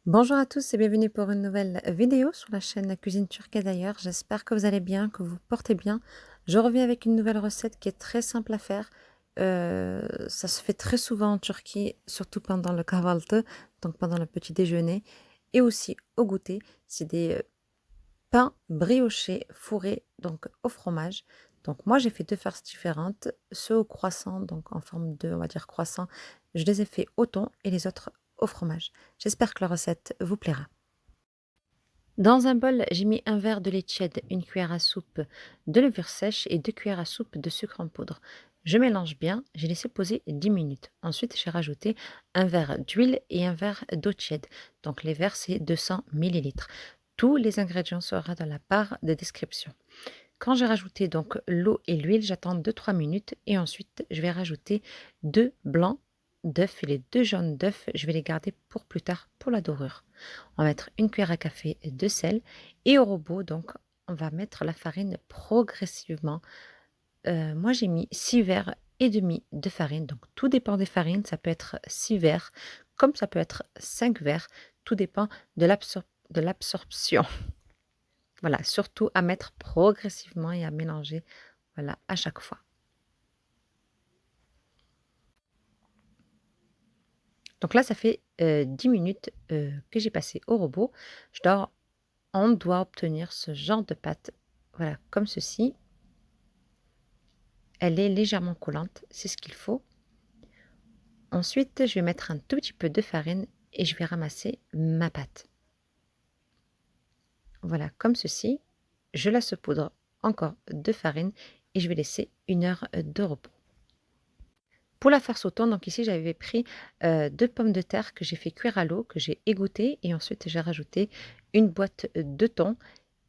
Bonjour à tous et bienvenue pour une nouvelle vidéo sur la chaîne Cuisine Turque et d'ailleurs. J'espère que vous allez bien, que vous portez bien. Je reviens avec une nouvelle recette qui est très simple à faire. Ça se fait très souvent en Turquie, surtout pendant le kahvaltı, donc pendant le petit déjeuner, et aussi au goûter. C'est des pains briochés fourrés donc au fromage. Donc moi j'ai fait deux farces différentes, ceux au croissant, donc en forme de, on va dire croissant, je les ai fait au thon et les autres au fromage. J'espère que la recette vous plaira. Dans un bol, j'ai mis un verre de lait tiède, une cuillère à soupe de levure sèche et 2 cuillères à soupe de sucre en poudre. Je mélange bien, j'ai laissé poser 10 minutes. Ensuite, j'ai rajouté un verre d'huile et un verre d'eau tiède. Donc les verres, c'est 200 millilitres. Tous les ingrédients seront dans la barre de description. Quand j'ai rajouté donc l'eau et l'huile, j'attends 2-3 minutes et ensuite je vais rajouter 2 blancs d'œufs et les 2 jaunes d'œufs, je vais les garder pour plus tard pour la dorure. On va mettre une cuillère à café de sel et au robot donc on va mettre la farine progressivement. Moi j'ai mis 6 verres et demi de farine, donc tout dépend des farines, ça peut être 6 verres comme ça peut être 5 verres, tout dépend de l'absorption. Voilà, surtout à mettre progressivement et à mélanger, voilà, à chaque fois. Donc là, ça fait 10 minutes que j'ai passé au robot. On doit obtenir ce genre de pâte, voilà, comme ceci. Elle est légèrement collante, c'est ce qu'il faut. Ensuite, je vais mettre un tout petit peu de farine et je vais ramasser ma pâte. Voilà, comme ceci. Je la saupoudre encore de farine et je vais laisser 1 heure de repos. Pour la farce au thon, donc ici j'avais pris 2 pommes de terre que j'ai fait cuire à l'eau, que j'ai égouttées et ensuite j'ai rajouté une boîte de thon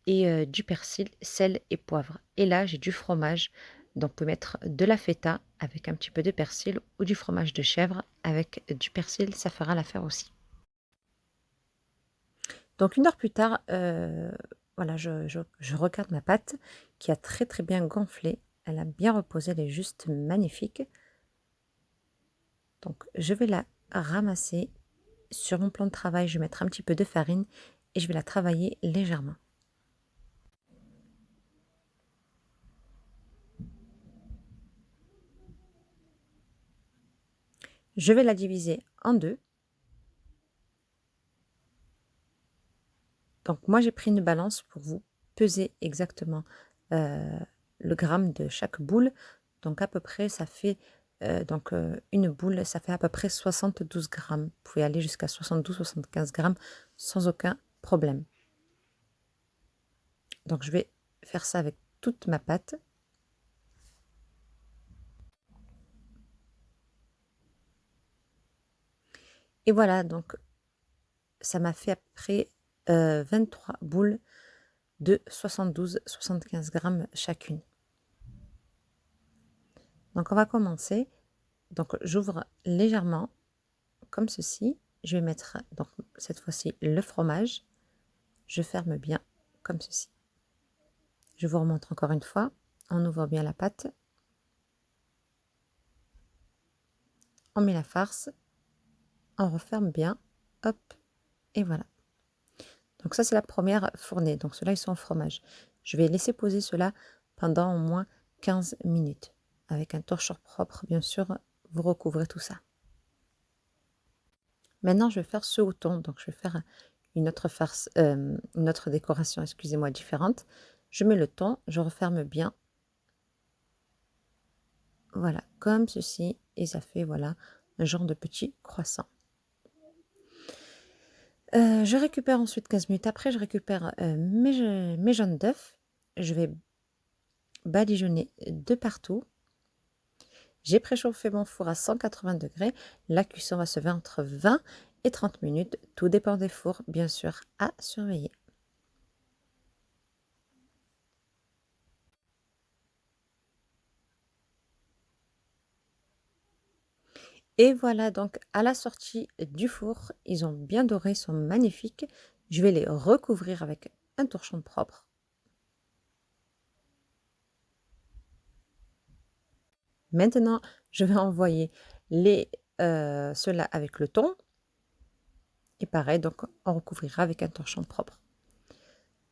et du persil, sel et poivre. Et là j'ai du fromage, donc vous pouvez mettre de la feta avec un petit peu de persil ou du fromage de chèvre avec du persil, ça fera l'affaire aussi. Donc 1 heure plus tard, voilà, je regarde ma pâte qui a très, très bien gonflé. Elle a bien reposé, elle est juste magnifique. Donc je vais la ramasser sur mon plan de travail, je vais mettre un petit peu de farine et je vais la travailler légèrement. Je vais la diviser en deux. Donc moi j'ai pris une balance pour vous peser exactement le gramme de chaque boule. Donc à peu près ça fait une boule, ça fait à peu près 72 grammes. Vous pouvez aller jusqu'à 72-75 grammes sans aucun problème. Donc je vais faire ça avec toute ma pâte. Et voilà, donc ça m'a fait après 23 boules de 72-75 grammes chacune. Donc on va commencer. Donc j'ouvre légèrement comme ceci. Je vais mettre donc cette fois-ci le fromage. Je ferme bien comme ceci. Je vous remontre encore une fois. On ouvre bien la pâte. On met la farce. On referme bien. Hop. Et voilà. Donc ça c'est la première fournée. Donc ceux-là ils sont au fromage. Je vais laisser poser cela pendant au moins 15 minutes. Avec un torcheur propre, bien sûr, vous recouvrez tout ça. Maintenant, je vais faire ce au thon. Donc, je vais faire une autre farce, une autre décoration, excusez-moi, différente. Je mets le thon, je referme bien. Voilà, comme ceci. Et ça fait, voilà, un genre de petit croissant. Je récupère ensuite 15 minutes après, je récupère mes jaunes d'œufs. Je vais badigeonner de partout. J'ai préchauffé mon four à 180 degrés. La cuisson va se faire entre 20 et 30 minutes. Tout dépend des fours, bien sûr, à surveiller. Et voilà donc à la sortie du four, ils ont bien doré, ils sont magnifiques. Je vais les recouvrir avec un torchon propre. Maintenant, je vais envoyer ceux-là avec le thon. Et pareil, donc on recouvrira avec un torchon propre.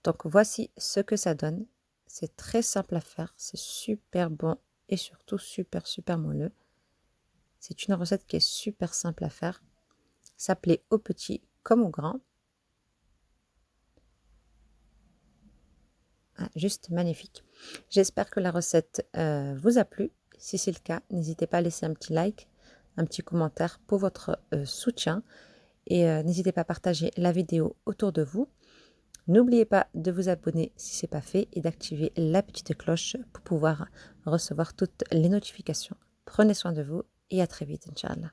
Donc voici ce que ça donne. C'est très simple à faire, c'est super bon et surtout super moelleux. C'est une recette qui est super simple à faire. Ça plaît aux petits comme aux grands. Ah, juste magnifique. J'espère que la recette vous a plu. Si c'est le cas, n'hésitez pas à laisser un petit like, un petit commentaire pour votre soutien. Et n'hésitez pas à partager la vidéo autour de vous. N'oubliez pas de vous abonner si ce n'est pas fait et d'activer la petite cloche pour pouvoir recevoir toutes les notifications. Prenez soin de vous et à très vite, Inch'Allah.